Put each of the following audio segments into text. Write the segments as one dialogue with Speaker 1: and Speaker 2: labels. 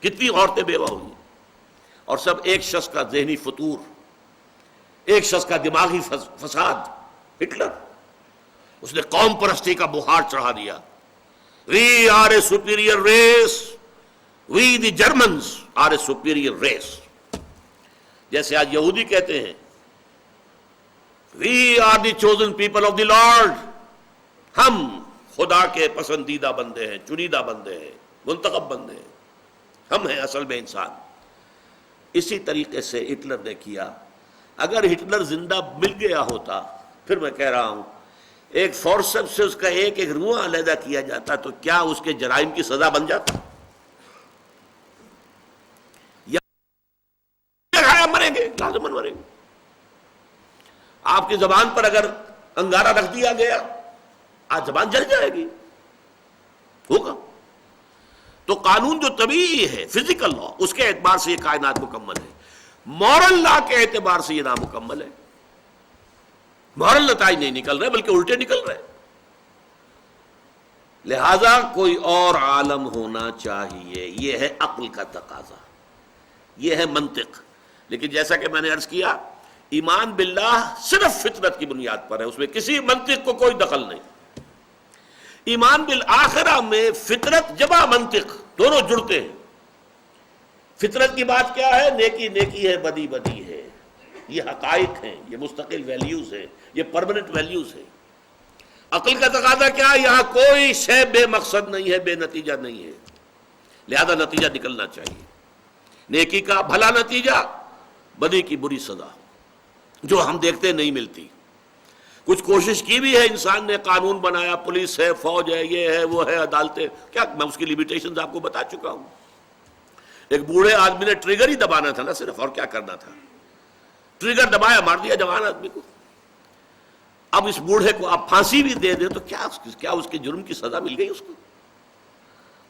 Speaker 1: کتنی عورتیں بیوہ ہوئی، اور سب ایک شخص کا ذہنی فطور، ایک شخص کا دماغی فساد، ہٹلر۔ اس نے قوم پرستی کا بخار چڑھا دیا۔ We are a superior race, we the Germans are a superior race. جیسے آج یہودی کہتے ہیں we are the chosen people of the lord, ہم خدا کے پسندیدہ بندے ہیں، چنیدہ بندے ہیں، منتخب بندے ہیں، ہم ہیں اصل میں انسان۔ اسی طریقے سے ہٹلر نے کیا۔ اگر ہٹلر زندہ مل گیا ہوتا، پھر میں کہہ رہا ہوں ایک فورسپ سے اس کا ایک ایک روح علیحدہ کیا جاتا تو کیا اس کے جرائم کی سزا بن جاتا؟ یا مریں گے، لازماً مریں گے۔ آپ کی زبان پر اگر انگارہ رکھ دیا گیا، آج زبان جل جائے گی، ہوگا۔ تو قانون جو طبیعی ہے، فزیکل لا، اس کے اعتبار سے یہ کائنات مکمل ہے، مورل لا کے اعتبار سے یہ نامکمل ہے۔ مورل نتائج نہیں نکل رہے بلکہ الٹے نکل رہے۔ لہذا کوئی اور عالم ہونا چاہیے، یہ ہے عقل کا تقاضا، یہ ہے منطق۔ لیکن جیسا کہ میں نے عرض کیا، ایمان باللہ صرف فطرت کی بنیاد پر ہے، اس میں کسی منطق کو کوئی دخل نہیں۔ ایمان بالآخرہ میں فطرت جمع منطق دونوں جڑتے ہیں۔ فطرت کی بات کیا ہے؟ نیکی نیکی ہے، بدی بدی ہے، یہ حقائق ہیں، یہ مستقل ویلیوز ہیں، یہ پرماننٹ ویلیوز ہیں۔ عقل کا تقاضا کیا ہے؟ یہاں کوئی شے بے مقصد نہیں ہے، بے نتیجہ نہیں ہے، لہذا نتیجہ نکلنا چاہیے۔ نیکی کا بھلا نتیجہ، بدی کی بری سزا، جو ہم دیکھتے نہیں ملتی۔ کچھ کوشش کی بھی ہے انسان نے، قانون بنایا، پولیس ہے، فوج ہے، یہ ہے، وہ ہے، عدالتیں، کیا میں اس کی لیمیٹیشنز آپ کو بتا چکا ہوں۔ ایک بوڑھے آدمی نے ٹریگر ہی دبانا تھا نا صرف، اور کیا کرنا تھا؟ ٹریگر دبایا، مار دیا جوان آدمی کو۔ اب اس بوڑھے کو آپ پھانسی بھی دے دیں تو کیا اس کے جرم کی سزا مل گئی؟ اس کو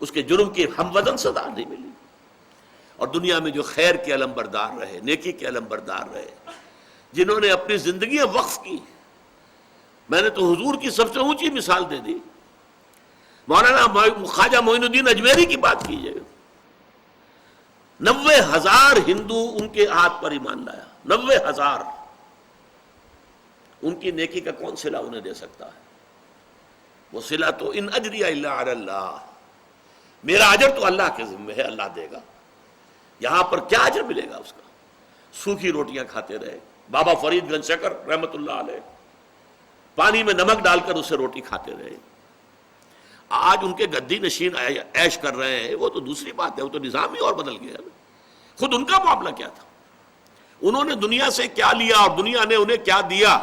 Speaker 1: اس کے جرم کی ہم وزن سزا نہیں ملی۔ اور دنیا میں جو خیر کے علم بردار رہے، نیکی کے علم بردار رہے، جنہوں نے اپنی زندگیاں وقف کی، میں نے تو حضور کی سب سے اونچی مثال دے دی۔ مولانا خواجہ معین الدین اجمیری کی بات کیجئے، 90,000 ہندو ان کے ہاتھ پر ایمان لایا، 90,000۔ ان کی نیکی کا کون صلہ انہیں دے سکتا ہے؟ وہ صلہ تو ان اجری الا علی اللہ، میرا اجر تو اللہ کے ذمہ ہے، اللہ دے گا۔ یہاں پر کیا اجر ملے گا اس کا؟ سوکھی روٹیاں کھاتے رہے۔ بابا فرید گنج شکر رحمت اللہ علیہ پانی میں نمک ڈال کر اسے روٹی کھاتے رہے۔ آج ان کے گدی نشین عیش کر رہے ہیں، وہ تو دوسری بات ہے، وہ تو نظام ہی اور بدل گیا۔ خود ان کا معاملہ کیا تھا؟ انہوں نے دنیا سے کیا لیا اور دنیا نے انہیں کیا دیا،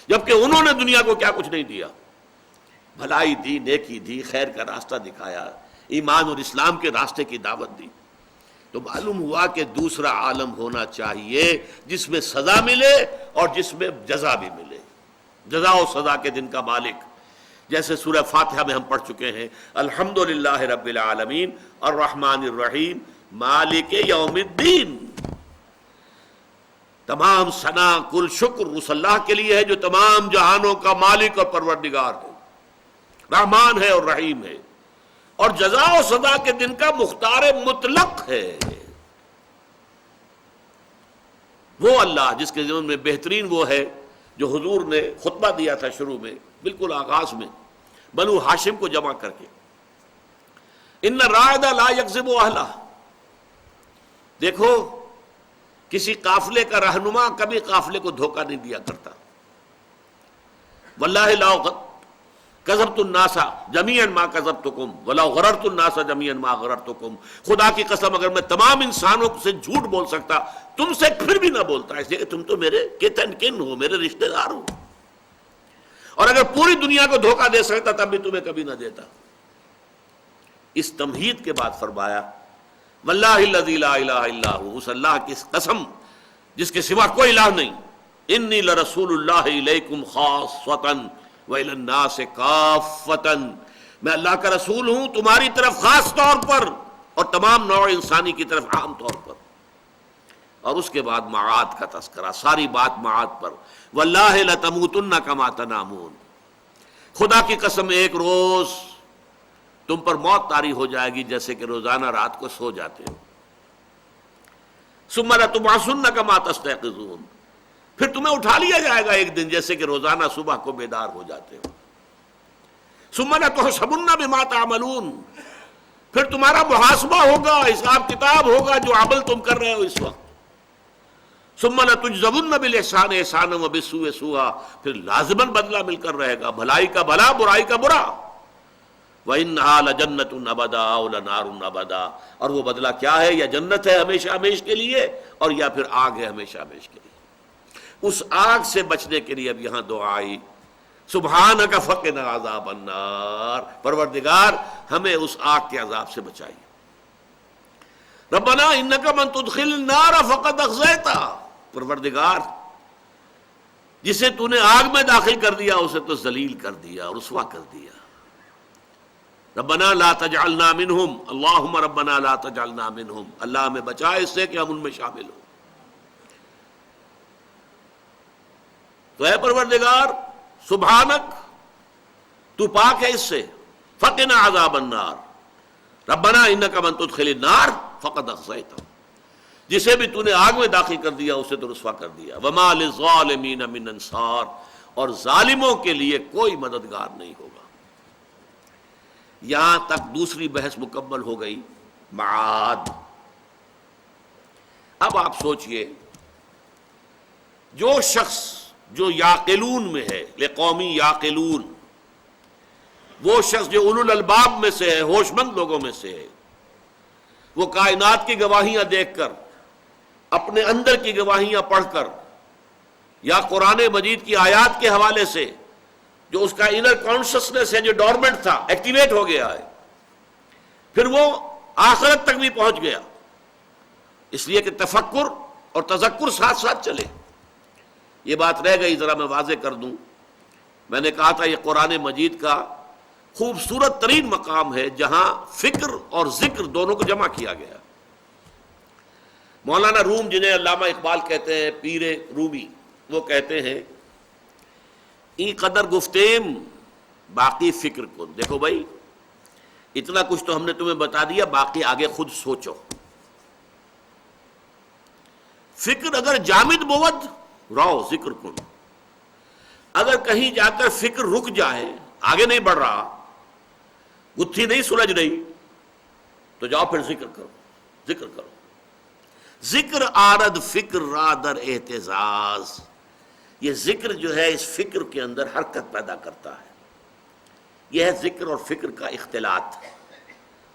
Speaker 1: جبکہ انہوں نے دنیا کو کیا کچھ نہیں دیا۔ بھلائی دی، نیکی دی، خیر کا راستہ دکھایا، ایمان اور اسلام کے راستے کی دعوت دی۔ تو معلوم ہوا کہ دوسرا عالم ہونا چاہیے جس میں سزا ملے اور جس میں جزا بھی ملے، جزا و سزا کے دن کا مالک۔ جیسے سورہ فاتحہ میں ہم پڑھ چکے ہیں، الحمدللہ رب العالمین الرحمن الرحیم مالک یوم الدین۔ تمام ثنا کل شکر اس اللہ کے لیے ہے جو تمام جہانوں کا مالک اور پروردگار ہے، رحمان ہے اور رحیم ہے، اور جزا و سزا کے دن کا مختار مطلق ہے۔ وہ اللہ جس کے ذمن میں بہترین وہ ہے جو حضور نے خطبہ دیا تھا شروع میں، بالکل آغاز میں، بنو ہاشم کو جمع کر کے، ان الرائد لا یکذب اہلہ۔ دیکھو، کسی قافلے کا رہنما کبھی قافلے کو دھوکہ نہیں دیا کرتا۔ واللہ لا کذبت الناس جميعا ما کذبتکم ولو غررت الناس جميعا ما غررتکم۔ خدا کی قسم اگر میں تمام انسانوں سے جھوٹ بول سکتا، تم سے پھر بھی نہ بولتا، اس لیے کہ تم تو میرے کن کن ہو، میرے رشتہ دار ہو، اور اگر پوری دنیا کو دھوکہ دے سکتا تب بھی تمہیں کبھی نہ دیتا۔ اس تمہید کے بعد فرمایا واللہ الذی لا الہ الا ہو، اس اللہ کی قسم جس کے سوا کوئی الہ نہیں، انی لرسول اللہ الیکم خاصۃ وإلی الناس کافۃ، میں اللہ کا رسول ہوں تمہاری طرف خاص طور پر اور تمام نوع انسانی کی طرف عام طور پر۔ اور اس کے بعد معاد کا تذکرہ، ساری بات معاد پر، واللہ لتموتن کما تنامون، خدا کی قسم ایک روز تم پر موت طاری ہو جائے گی جیسے کہ روزانہ رات کو سو جاتے ہو. ثم لتبعثن کما تستيقظون، پھر تمہیں اٹھا لیا جائے گا ایک دن جیسے کہ روزانہ صبح کو بیدار ہو جاتے ہو. ثم لتحسبن بما تعملون، پھر تمہارا محاسبہ ہوگا، حساب کتاب ہوگا جو عمل تم کر رہے ہو اس وقت. ثم لتجزون بالاحسان احسانا وبالسوء سوءا، پھر لازماً بدلہ مل کر رہے گا، بھلائی کا بھلا برائی کا برا. وَإِنَّهَا لَجَنَّةٌ أَبَدًا أَوْ لَنَارٌ أَبَدًا، اور وہ بدلہ کیا ہے؟ یا جنت ہے ہمیشہ ہمیش کے لیے، اور یا پھر آگ ہے ہمیشہ ہمیش کے لیے. اس آگ سے بچنے کے لیے اب یہاں دعا آئی، سبحانک فقنا عذاب النار، پروردگار ہمیں اس آگ کے عذاب سے بچائیے. ربنا انک من تدخل النار فقد اخزیتہ، پروردگار جسے تو نے آگ میں داخل کر دیا اسے تو ذلیل کر دیا اور رسوا کر دیا. ربنا لا تجعلنا منہم، اللہم ربنا لا تجعلنا منہم، اللہ ہمیں بچائے اس سے کہ ہم ان میں شامل ہوں. تو اے پروردگار سبحانک، تو پاک ہے اس سے، فقنا عذاب النار، ربنا انک من تدخل النار فقد اخزیتہ، جسے بھی تو نے آگ میں داخل کر دیا اسے تو رسوا کر دیا. وما للظالمین من انصار، اور ظالموں کے لیے کوئی مددگار نہیں ہوگا. یہاں تک دوسری بحث مکمل ہو گئی. معاد. اب آپ سوچئے، جو شخص جو یاقلون میں ہے، لقومی یاقلون، وہ شخص جو اولو الالباب میں سے ہے، ہوش مند لوگوں میں سے ہے، وہ کائنات کی گواہیاں دیکھ کر، اپنے اندر کی گواہیاں پڑھ کر، یا قرآن مجید کی آیات کے حوالے سے جو اس کا انر کانشسنس ہے جو ڈورمنٹ تھا ایکٹیویٹ ہو گیا ہے، پھر وہ آخرت تک بھی پہنچ گیا. اس لیے کہ تفکر اور تذکر ساتھ ساتھ چلے. یہ بات رہ گئی، ذرا میں واضح کر دوں. میں نے کہا تھا یہ قرآن مجید کا خوبصورت ترین مقام ہے جہاں فکر اور ذکر دونوں کو جمع کیا گیا. مولانا روم، جنہیں علامہ اقبال کہتے ہیں، پیر رومی، وہ کہتے ہیں ای قدر گفتیم باقی فکر کن. دیکھو بھائی، اتنا کچھ تو ہم نے تمہیں بتا دیا، باقی آگے خود سوچو. فکر اگر جامد بود رو ذکر کن، اگر کہیں جا کر فکر رک جائے، آگے نہیں بڑھ رہا، گتھی نہیں سلجھ رہی، تو جاؤ پھر ذکر کرو، ذکر کرو. ذکر آرد فکر را در اعتزاز، یہ ذکر جو ہے اس فکر کے اندر حرکت پیدا کرتا ہے. یہ ہے ذکر اور فکر کا اختلاط.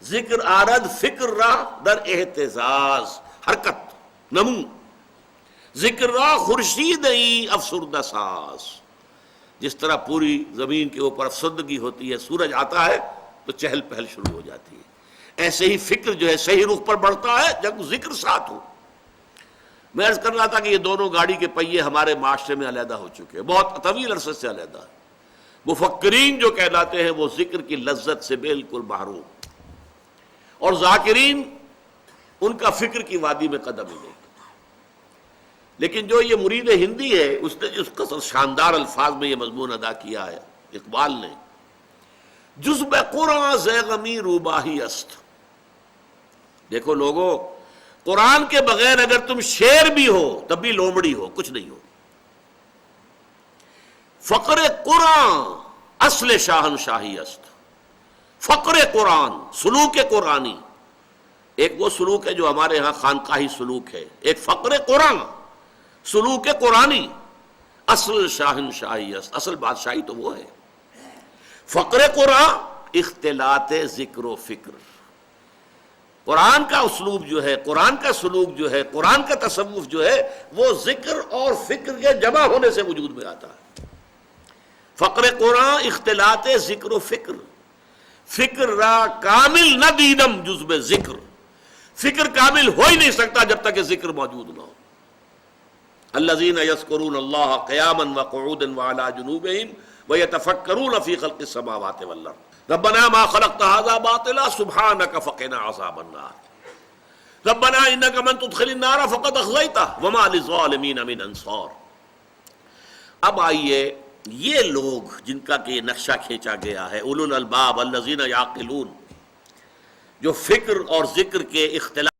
Speaker 1: ذکر آرد فکر را در اعتزاز، حرکت، نمو. ذکر را خورشید افسردہ ساز، جس طرح پوری زمین کے اوپر افسردگی ہوتی ہے، سورج آتا ہے تو چہل پہل شروع ہو جاتی ہے، ایسے ہی فکر جو ہے صحیح رخ پر بڑھتا ہے جب ذکر ساتھ ہو. میں عرض کر رہا تھا کہ یہ دونوں گاڑی کے پہیے ہمارے معاشرے میں علیحدہ ہو چکے ہیں، بہت طویل عرصے سے علیحدہ. مفکرین جو کہلاتے ہیں وہ ذکر کی لذت سے بالکل محروم، اور ذاکرین ان کا فکر کی وادی میں قدم ہی نہیں. لیکن جو یہ مرید ہندی ہے، اس نے جس قدر شاندار الفاظ میں یہ مضمون ادا کیا ہے اقبال نے، جزب قرآن زیغمی روباہی است. دیکھو لوگو، قرآن کے بغیر اگر تم شیر بھی ہو تب بھی لومڑی ہو، کچھ نہیں ہو. فقر قرآن اصل شاہنشاہی است. فقر قرآن، سلوک قرآنی، ایک وہ سلوک ہے جو ہمارے ہاں خانقاہی سلوک ہے، ایک فقر قرآن، سلوک قرآنی، اصل شاہنشاہی است، اصل بادشاہی تو وہ ہے. فقر قرآن اختلاط ذکر و فکر. قرآن کا اسلوب جو ہے، قرآن کا سلوک جو ہے، قرآن کا تصوف جو ہے، وہ ذکر اور فکر کے جمع ہونے سے وجود میں آتا ہے. فقر قرآن اختلاط ذکر و فکر. فکر را کامل نہ دیدم جزب ذکر. فکر کامل ہو ہی نہیں سکتا جب تک کہ ذکر موجود نہ ہو. الذین یذکرون اللہ قیاما وقعودا وعلی جنوبہم ویتفکرون فی خلق السماوات والارض ربنا ما خلقت هذا باطلا سبحانك فقنا عذاب النار ربنا انك من تدخل النار فقد اخزيته وما للظالمین من انصار. اب آئیے یہ لوگ جن کا کہ نقشہ کھینچا گیا ہے، اولو الالباب الذین یعقلون، جو فکر اور ذکر کے اختلاف